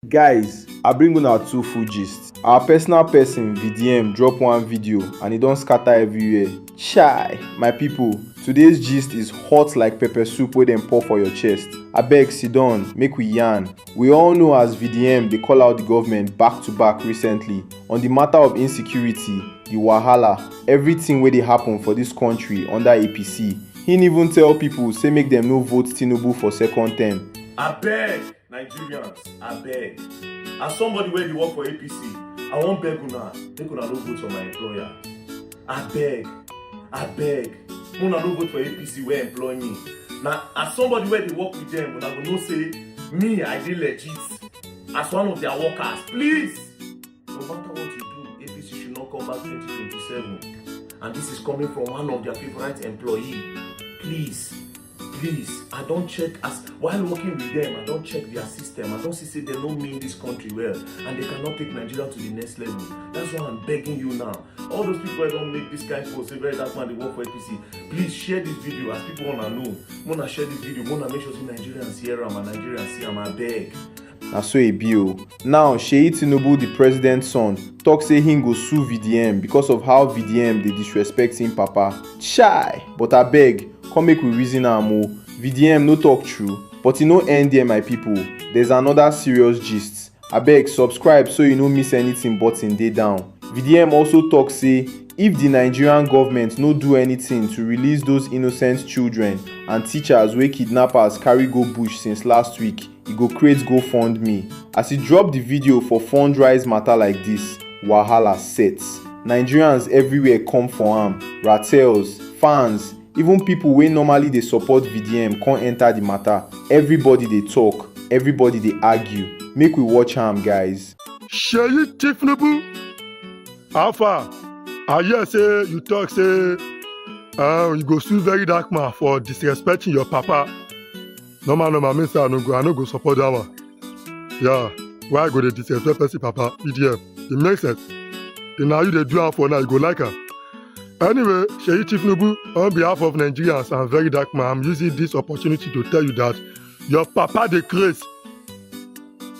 Guys, I bring una two full gist. Our personal person VDM drop one video and it don't scatter everywhere. Chai, my people, today's gist is hot like pepper soup wey dem pour for your chest. Abeg sit down, make we yarn. We all know as VDM dey call out the government back to back recently on the matter of insecurity, the wahala, everything wey dey happen for this country under APC. He even tell people say make dem no vote Tinubu for second term. Abeg, Nigerians, abeg. As somebody wey dey work for APC, I wan beg una, make una no vote for my employer. Abeg, una no vote for APC wey employ me. Na as somebody wey dey work with them, una go know say me, I dey legit as one of their workers. Please, no matter what you do, APC should not come back 2027. And this is coming from one of their favorite employee. Please, I don't check as while working with them, I don't check their system. I don't see they don't mean this country well and they cannot take Nigeria to the next level. That's why I'm begging you now. All those people that don't make this kind of post, say Verydarkman, they work for APC. Please share this video as people wanna know. Wanna share this video, wanna make sure Nigerians hear them and Nigerians see them. I beg. Na so e be o. Now Seyi Tinubu, the president's son, talk say him go sue VDM because of how VDM dey disrespect him papa. Chai, but abeg, come make we reason am o. VDM no talk true, but e no end there my people. There's another serious gist. Abeg subscribe so you no miss anything button dey down. VDM also talk say if the Nigerian government no do anything to release those innocent children and teachers wey kidnappers carry go bush since last week, e go create Gofundme. As e drop the video for fundraise matter like this, wahala sets. Nigerians everywhere come for am. Ratels, fans, even people wey normally dey support VDM come enter the matter. Everybody dey talk, everybody dey argue. Make we watch am, guys. Seyi Tinubu, how far? I hear say you talk say you go sue Verydarkman for disrespecting your papa. Normal, me say I no go support that one. Yeah, why I go dey disrespect person papa? VDM, it makes sense. And now you dey do am for now, you go like am. Anyway, Seyi Tinubu, on behalf of Nigerians and Verydarkman, I'm using this opportunity to tell you that your papa dey craze.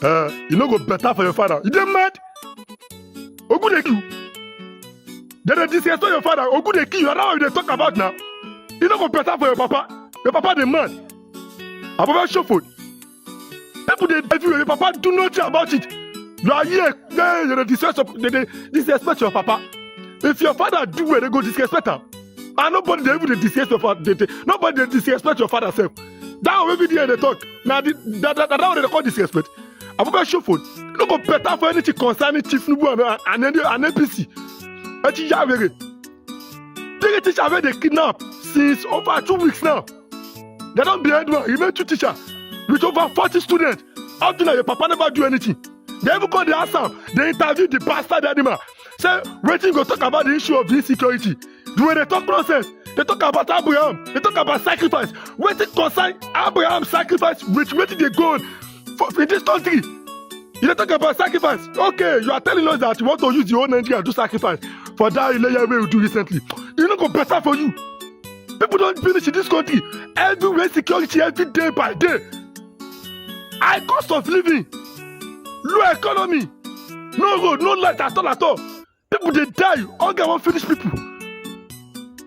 You no go better for your father. You dey mad? Ogu dey kill. They dey disrespect your father. Ogu dey kill you. That's what they talk about now. You no go better for your papa. Your papa dey mad. Your papa show food. People dey everywhere. Your papa do nothing about it. You are here. They disrespect your papa. If your father do it, they go disrespect him. And nobody dey even disrespect your father. Nobody dey disrespect your father self. That way every day they talk. Now that what they call disrespect. I forgot show food. You no go better for anything concerning Tinubu and APC. Three teachers have been kidnapped since over 2 weeks now. They don't behind one. He made 2 teachers with over 40 students. How do you know your papa never do anything? They even called the answer. They interviewed the bastard animal. Say, waiting go talk about the issue of insecurity. The way they talk nonsense. They talk about Abraham. They talk about sacrifice. Waiting concern Abraham sacrifice with waiting they go in this country. You talk about sacrifice. Okay, you are telling us that you want to use your own energy and do sacrifice for that layer way you do recently. You know go better for you. People don't finish in this country. Everywhere security every day by day. High cost of living. Low economy. No road, no light at all. People they die. Hunger won't finish people.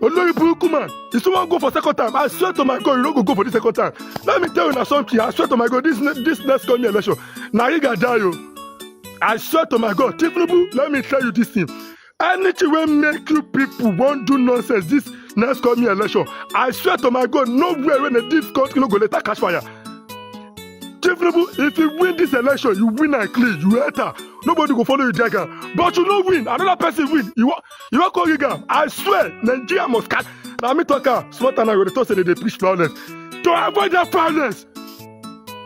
Olori Buruku man, if someone go for second time, I swear to my God, you don't go for the second time. Let me tell you now something. I swear to my God, this next coming election, Nariga die yo. I swear to my God, Tinubu, let me tell you this thing. Anything will make you people won't do nonsense this next coming election. I swear to my God, nowhere when this country no go let her catch fire. Tinubu, if you win this election, you win and clean, you enter. Nobody go follow you, dragon. But you don't win. Another person win. You want call you. I swear, Nigeria must catch. Now me talk smart and I go to talk say they preach violence. To avoid that violence.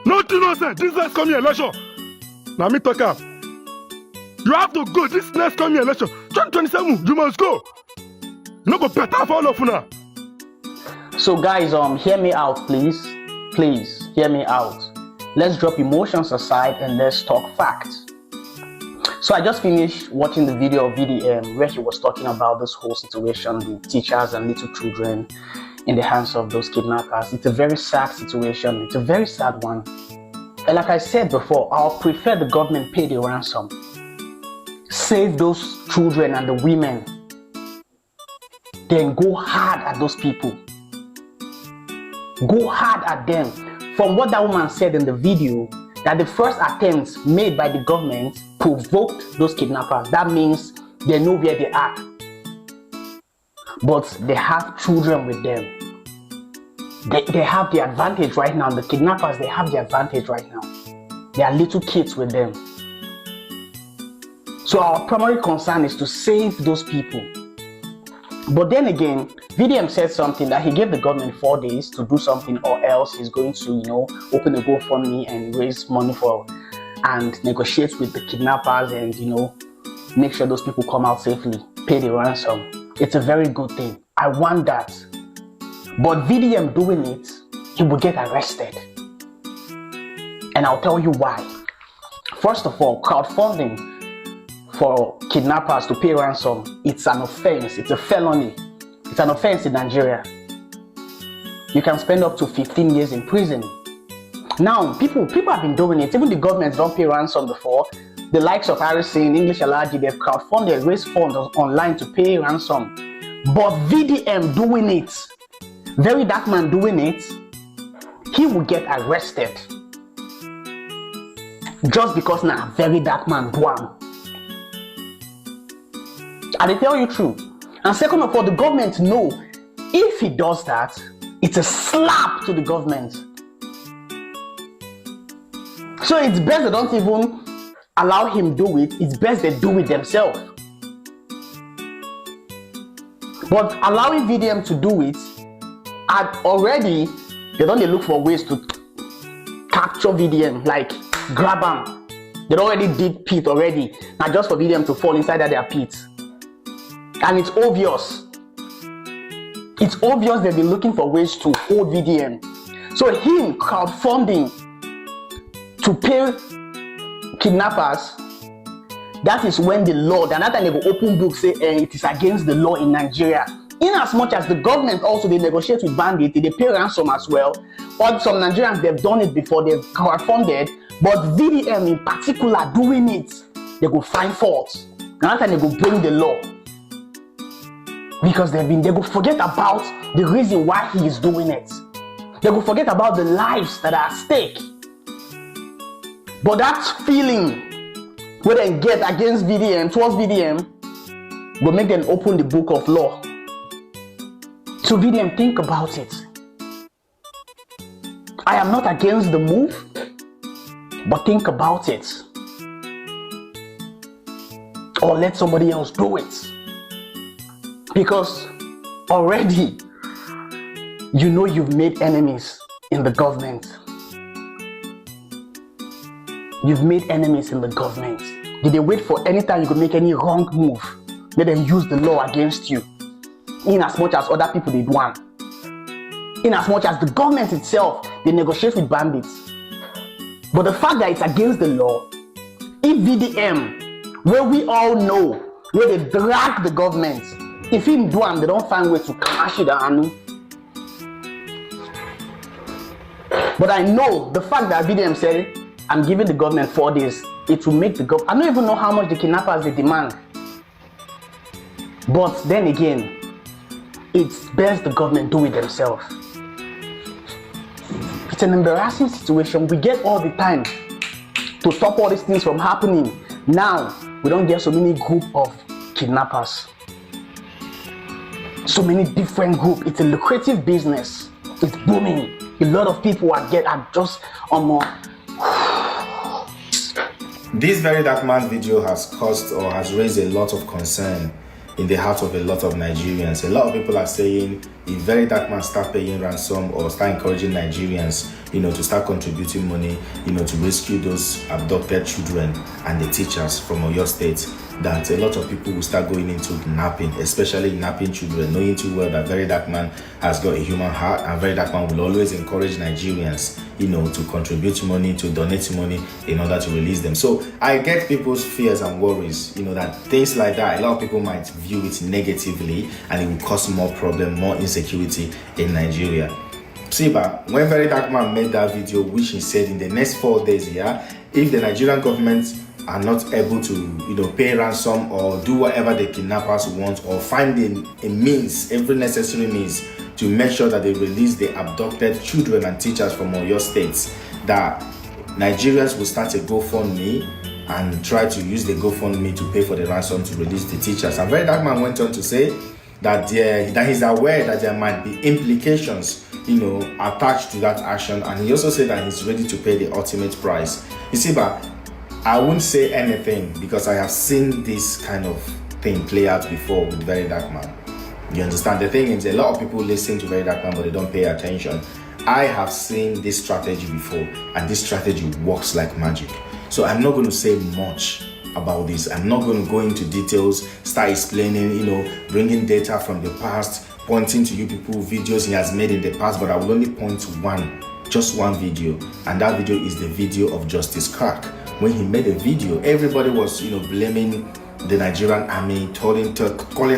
No do nonsense. This next coming election. Now me talk you have to go this next coming election. 2027, you must go. You no go better for all of you now. So guys, hear me out, please. Please hear me out. Let's drop emotions aside and let's talk facts. So I just finished watching the video of VDM where he was talking about this whole situation with teachers and little children in the hands of those kidnappers. It's a very sad situation. It's a very sad one. And like I said before, I'll prefer the government pay the ransom. Save those children and the women. Then go hard at those people. Go hard at them. From what that woman said in the video, that the first attempts made by the government provoked those kidnappers. That means they know where they are. But they have children with them. They have the advantage right now. The kidnappers, they have the advantage right now. They are little kids with them. So our primary concern is to save those people. But then again, VDM said something that he gave the government 4 days to do something, or else he's going to, open a GoFundMe and raise money for and negotiate with the kidnappers and, make sure those people come out safely, pay the ransom. It's a very good thing. I want that. But VDM doing it, he will get arrested. And I'll tell you why. First of all, crowdfunding for kidnappers to pay ransom, it's an offense. It's a felony. It's an offense in Nigeria. You can spend up to 15 years in prison. Now, people have been doing it. Even the governments don't pay ransom before. The likes of Harrison, English Alaji, they've crowdfunded, raised funds online to pay ransom. But VDM doing it, Verydarkman doing it, he will get arrested. Just because now Verydarkman do am. And they tell you true. And second of all, the government know if he does that, it's a slap to the government. So it's best they don't even allow him do it. It's best they do it themselves. But allowing VDM to do it, and already they don't look for ways to capture VDM, like grab him. They already dig pit already. Now just for VDM to fall inside their pit. And it's obvious. It's obvious they've been looking for ways to hold VDM. So him crowdfunding to pay kidnappers, that is when the law, and that time they go open book say it is against the law in Nigeria. In as much as the government also, they negotiate with bandits, they pay ransom as well. Or some Nigerians, they've done it before, they've crowdfunded, but VDM in particular doing it, they go find fault. And that time they go bring the law. Because they go forget about the reason why he is doing it. They go forget about the lives that are at stake. But that feeling where they get against VDM, towards VDM, will make them open the book of law. So VDM, think about it. I am not against the move, but think about it. Or let somebody else do it. Because already, you've made enemies in the government. You've made enemies in the government. Did they wait for any time you could make any wrong move? Let them use the law against you. In as much as other people did one. In as much as the government itself, they negotiate with bandits. But the fact that it's against the law, if VDM, where we all know, where they drag the government, if him do them, they don't find way to crash it down. But I know the fact that VDM said, I'm giving the government 4 days, it will make the government. I don't even know how much the kidnappers they demand. But then again, it's best the government do it themselves. It's an embarrassing situation. We get all the time to stop all these things from happening. Now, we don't get so many group of kidnappers. So many different groups. It's a lucrative business. It's booming. A lot of people are just on more. This Verydarkman video has caused or has raised a lot of concern in the heart of a lot of Nigerians. A lot of people are saying if Verydarkman start paying ransom or start encouraging Nigerians, to start contributing money, to rescue those abducted children and the teachers from Oyo State, that a lot of people will start going into kidnapping, especially kidnapping children, knowing too well that Verydarkman has got a human heart, and Verydarkman will always encourage Nigerians, to contribute money, to donate money in order to release them. So I get people's fears and worries, that things like that, a lot of people might view it negatively and it will cause more problem, more insecurity in Nigeria. See, but when Verydarkman made that video, which he said in the next 4 days, if the Nigerian government are not able to, pay ransom or do whatever the kidnappers want, or find a means, every necessary means to make sure that they release the abducted children and teachers from Oyo states, that Nigerians will start a Gofundme and try to use the Gofundme to pay for the ransom to release the teachers. And Verydarkman went on to say that he's aware that there might be implications, attached to that action, and he also said that he's ready to pay the ultimate price. You see, but I won't say anything because I have seen this kind of thing play out before with Verydarkman. You understand? The thing is, a lot of people listen to Verydarkman, but they don't pay attention. I have seen this strategy before, and this strategy works like magic. So I'm not going to say much about this. I'm not going to go into details, start explaining, bringing data from the past, pointing to you people videos he has made in the past, but I will only point to just one video, and that video is the video of Justice Crack. When he made a video, everybody was, blaming the Nigerian army, calling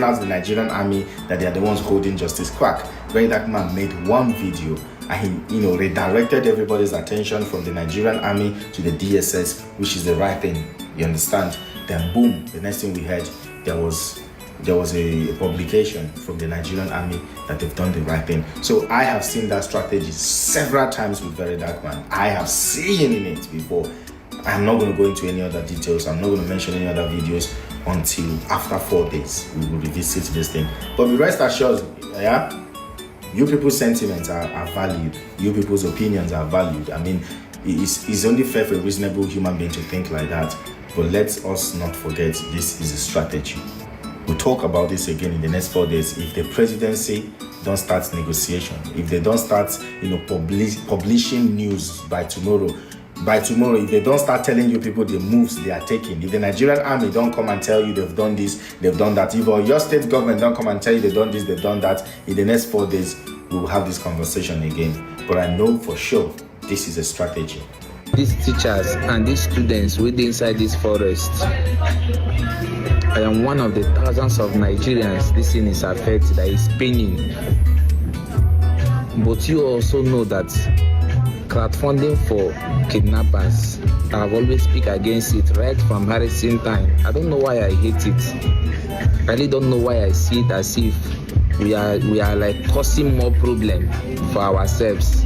out the Nigerian army that they are the ones holding Justice Crack. Verydarkman made one video, and he, redirected everybody's attention from the Nigerian army to the DSS, which is the right thing. You understand? Then boom, the next thing we heard, there was a publication from the Nigerian army that they've done the right thing. So I have seen that strategy several times with Verydarkman. I have seen it before. I'm not going to go into any other details. I'm not going to mention any other videos until after 4 days we will revisit this thing. But be rest assured, you people's sentiments are valued. You people's opinions are valued. I mean, it's only fair for a reasonable human being to think like that. But let us not forget, this is a strategy. We'll talk about this again in the next 4 days. If the presidency don't start negotiation, if they don't start, publishing news by tomorrow, if they don't start telling you people the moves they are taking, if the Nigerian army don't come and tell you they've done this, they've done that, if your state government don't come and tell you they've done this, they've done that, in the next 4 days, we will have this conversation again. But I know for sure this is a strategy. These teachers and these students within inside this forest, I am one of the thousands of Nigerians this thing is affected, that is paining. But you also know that crowdfunding for kidnappers, I've always speak against it right from Harrison time. I don't know why I hate it. I really don't know why I see it as if we are like causing more problem for ourselves.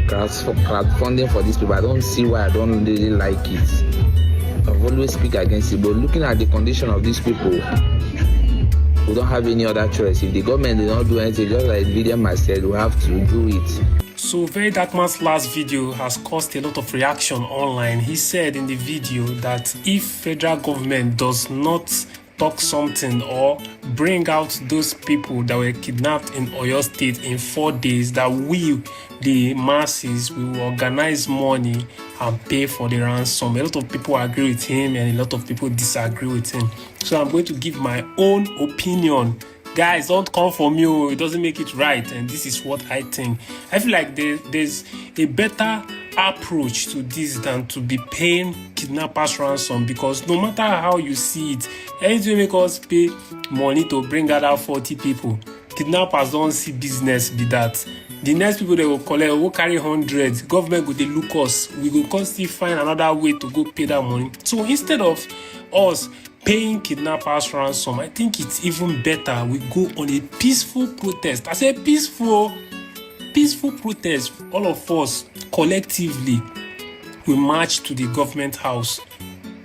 Crowdfunding for these people, I don't see why I don't really like it. I've always speak against it, but looking at the condition of these people, we don't have any other choice. If the government did not do anything, just like Verydarkman said, we have to do it. So Verydarkman's last video has caused a lot of reaction online. He said in the video that if federal government does not talk something or bring out those people that were kidnapped in Oyo State in 4 days, that we, the masses, will organize money and pay for the ransom. A lot of people agree with him and a lot of people disagree with him. So I'm going to give my own opinion. Guys, don't come for me, it doesn't make it right, and this is what I think. I feel like there's a better approach to this than to be paying kidnappers ransom, because no matter how you see it, anything make us pay money to bring out 40 people. Kidnappers don't see business be that. The next people they will collect will carry hundreds. Government will they look us. We will constantly find another way to go pay that money. So instead of us paying kidnappers ransom, I think it's even better we go on a peaceful protest. I say peaceful protest. All of us collectively we march to the government house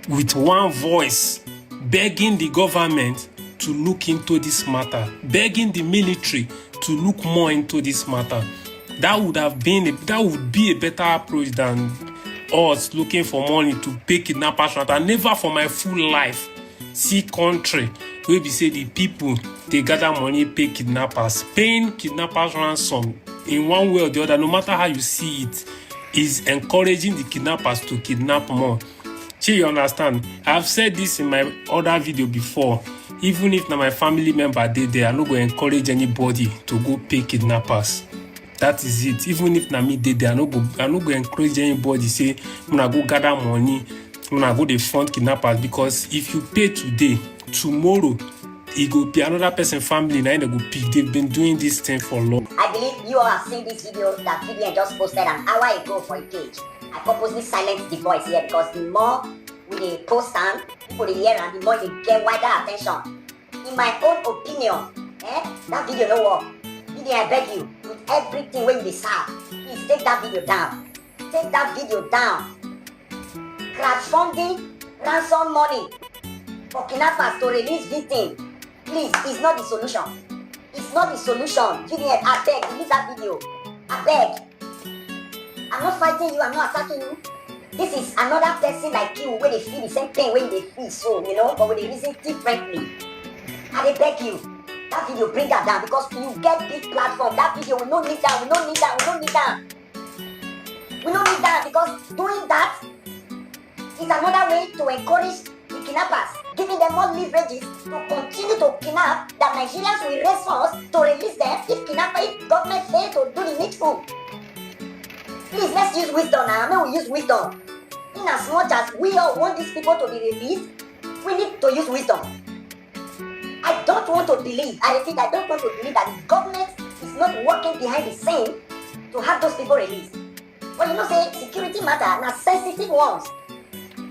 with one voice, begging the government to look into this matter, begging the military to look more into this matter. That would be a better approach than us looking for money to pay kidnappers ransom. Never for my full life see country where we say the people they gather money pay kidnappers. Paying kidnappers ransom in one way or the other, no matter how you see it, is encouraging the kidnappers to kidnap more. Sure, you understand? I've said this in my other video before. Even if na my family member dey there, I no go encourage anybody to go pay kidnappers. That is it. Even if na me dey there, I no go encourage anybody say una go gather money, una go dey fund kidnappers, because if you pay today, tomorrow it go be another person family, now they go pick. They've been doing this thing for long. I believe you all have seen this video that VDM just posted an hour ago for a page. I purposely silenced the voice here because the more we post and people hear and the more they get wider attention. In my own opinion, that video no work. VDM, I beg you, with everything when you serve, please take that video down. Take that video down. Crowdfunding ransom money for kidnappers to release victims. Please, it's not the solution. It's not the solution. VDM, I beg, delete that video. I beg. I'm not fighting you, I'm not attacking you. This is another person like you where they feel the same pain when they feel so, you know, but when they reason differently. I beg you, that video bring that down because you get big platform. That video we don't need that, we don't need that, we don't need that. We don't need that because doing that is another way to encourage the kidnappers, giving them more leverages to continue to kidnap, that Nigerians will raise funds to release them if government fail to do the needful. Please, let's use wisdom now. May we use wisdom. In as much as we all want these people to be released, we need to use wisdom. I don't want to believe, I repeat, I don't want to believe that the government is not working behind the scene to have those people released. But you know, say, security matter, now sensitive ones.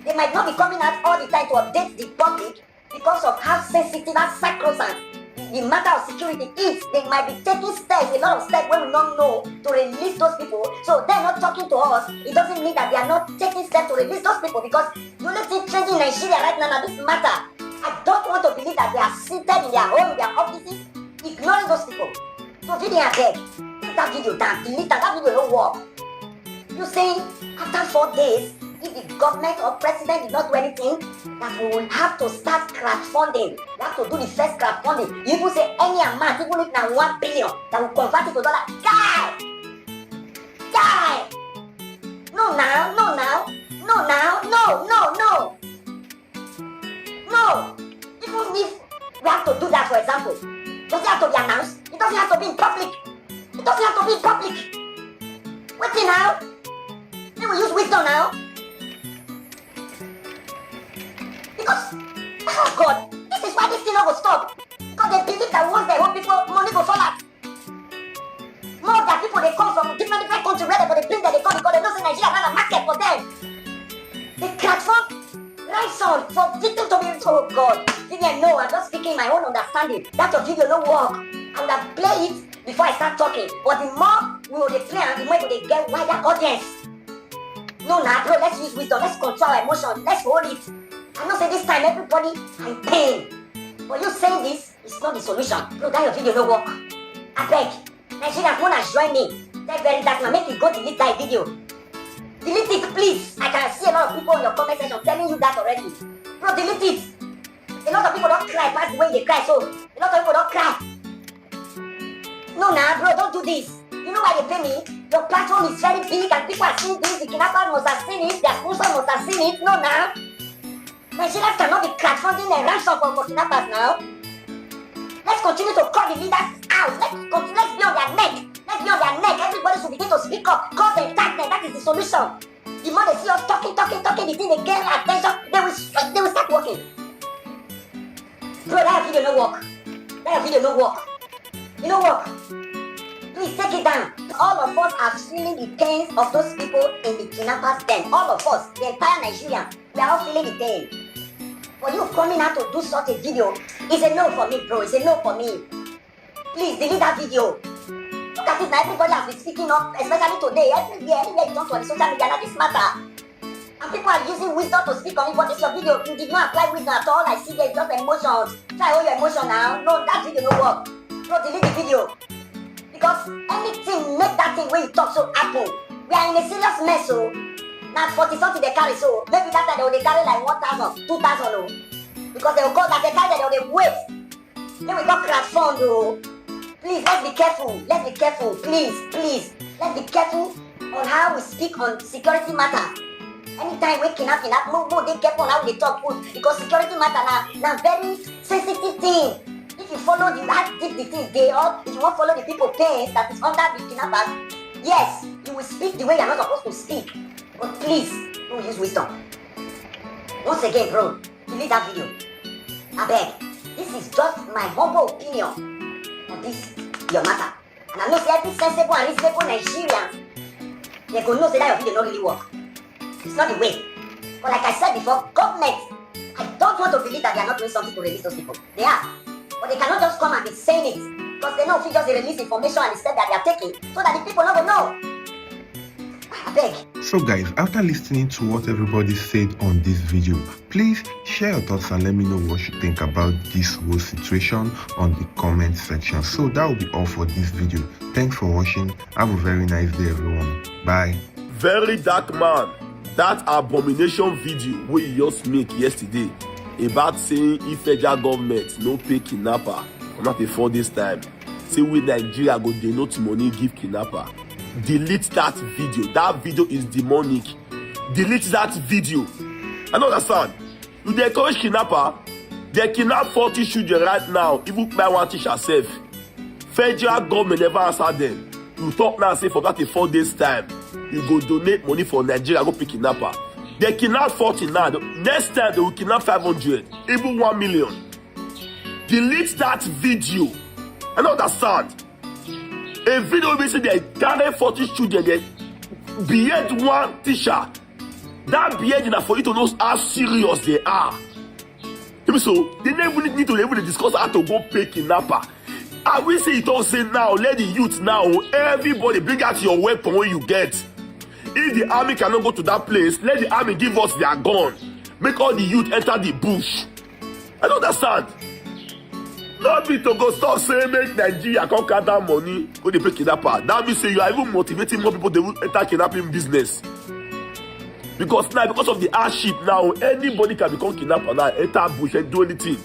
They might not be coming out all the time to update the public because of how sensitive, how sacrosanct the matter of security is. They might be taking steps, a lot of steps where we don't know to release those people. So they're not talking to us. It doesn't mean that they are not taking steps to release those people because the only thing changing in Nigeria right now, this matter. I don't want to believe that they are seated in their home, in their offices, ignoring those people. So VDM, I beg, take that video down, delete that video don't work. You saying after 4 days, if the government or president did not do anything, that we will have to start crowdfunding. We have to do the first crowdfunding. You even say any amount, even if now 1 billion, that will convert it to dollar. Guy! No now, no now, no now, no. No! Even if we have to do that, for example, does it have to be announced? It doesn't have to be in public. It doesn't have to be in public. Wait now. Then we use wisdom now. Because, oh God, this is why this thing will stop. Because they believe that once they hold people, money will fall out. More than people, they come from different countries where they bring them, they come because they know Nigeria has a market for them. They transform ransom for victims to be, oh God. VDM, no, I'm just speaking my own understanding. That your video no work. I would have played it before I start talking. But the more we will play and the more they get wider audience. No, nah, bro, let's use wisdom. Let's control our emotions. Let's hold it. I know say this time everybody in pain. But you saying this is not the solution. Bro, that your video no work. I beg. Nigerians wanna join me. Tell Verydarkman, make you go delete that video. Delete it, please. I can see a lot of people in your comment section telling you that already. Bro, delete it. A lot of people don't cry past the way they cry, so a lot of people don't cry. No, nah, bro, don't do this. You know why they pay me? Your platform is very big and people are seeing this. The kidnappers must have seen it. Their sponsors must have seen it. No, nah. Nigerians cannot be crowdfunding and ransom for kidnappers now. Let's continue to call the leaders out. Let's be on their neck. Let's be on their neck. Everybody should begin to speak up. Call them, tag them. That is the solution. The more they see us talking, the thing they get attention, they will start working. Bro, that video no work. That video no work. You know what? Please take it down. All of us are feeling the pains of those people in the kidnappers' den. All of us, the entire Nigeria, we are all feeling the pain. For you coming out to do such a video, it's a no for me, bro. It's a no for me. Please delete that video. Look at it now. Everybody has been speaking up, especially today. Everywhere you talk to on social media, that this matter. And people are using wisdom to speak on it, but this your video. You did not apply wisdom at all. I see there is just emotions. Try all your emotion now. No, that video no work. Bro, delete the video. Because anything make that thing when you talk so happen. We are in a serious mess, so now 40 something they carry, so maybe that time they carry like 1,000, 2,000, oh. Because they will go that they carry that they will wait. Then we got crowdfund, oh. Please, let's be careful. Let's be careful. Please. Let's be careful on how we speak on security matter. Anytime we kidnapping, more they careful on how they talk, because security matter now very sensitive thing. If you follow that deep the thing they all, if you won't follow the people pain that is under the kidnappers, yes, you will speak the way you're not supposed to speak. But please, don't use wisdom. Once again, bro, delete that video. I beg. This is just my humble opinion on this your matter. And I know say every sensible and reasonable Nigerians, they go know say that your video don't really work. It's not the way. But like I said before, government, I don't want to believe that they are not doing something to release those people. They are. But they cannot just come and be saying it. Because they know if you just release information and the step that they are taking, so that the people don't know. I beg. So guys, after listening to what everybody said on this video, please share your thoughts and let me know what you think about this whole situation on the comment section. So that will be all for this video. Thanks for watching. Have a very nice day everyone. Bye. Verydarkman, that abomination video wey you just make yesterday about saying if federal government no pay kidnapper for not a 4 days time, say we Nigeria go donate money give kidnapper. Delete that video. That video is demonic. Delete that video. I don't understand. You dey encourage kidnapper. They kidnap 40 children right now. Even by one teacher self. Federal government never answer them. You talk now say for that a 4 days time, you go donate money for Nigeria go pick kidnapper. They kidnap 40 now. Next time they will kidnap 500, even 1 million. Delete that video. I don't understand. A video wey say they carry 40 children, they behead one teacher. That beheading na for you to know how serious they are. So they never need to even discuss how to go pay kidnapper. I will say it all say now, let the youth now, everybody bring out your weapon when you get. If the army cannot go to that place, let the army give us their gun. Make all the youth enter the bush. I don't understand. Not be to go stop saying make Nigeria come count that money go dey pay kidnapper. That means say you are even motivating more people they will enter kidnapping business. Because now, because of the hardship now, anybody can become kidnapper now, enter bush and do anything.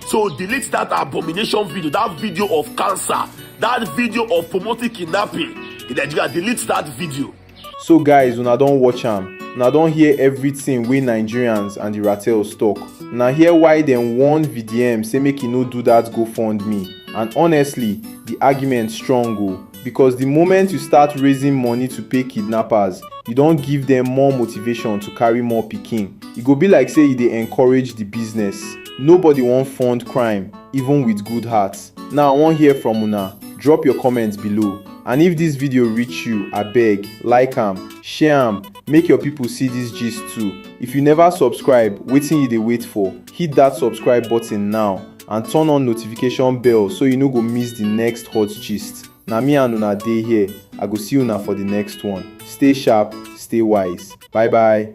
So delete that abomination video, that video of cancer, that video of promoting kidnapping in Nigeria. Delete that video. So guys, una don watch am, una don hear everything wey Nigerians and the Ratels talk. Una hear why dem warn VDM say make e no do that Gofundme. And honestly, the argument strong o, because the moment you start raising money to pay kidnappers, you don give them more motivation to carry more pikin. E go be like say e dey encourage the business. Nobody wan fund crime, even with good hearts. Now I wan hear from una. Drop your comments below. And if this video reach you, abeg, like am, share am, make your people see this gist too. If you never subscribe, wetin you dey wait for? Hit that subscribe button now and turn on notification bell so you no go miss the next hot gist. Na me and una dey here. I go see una for the next one. Stay sharp, stay wise. Bye bye.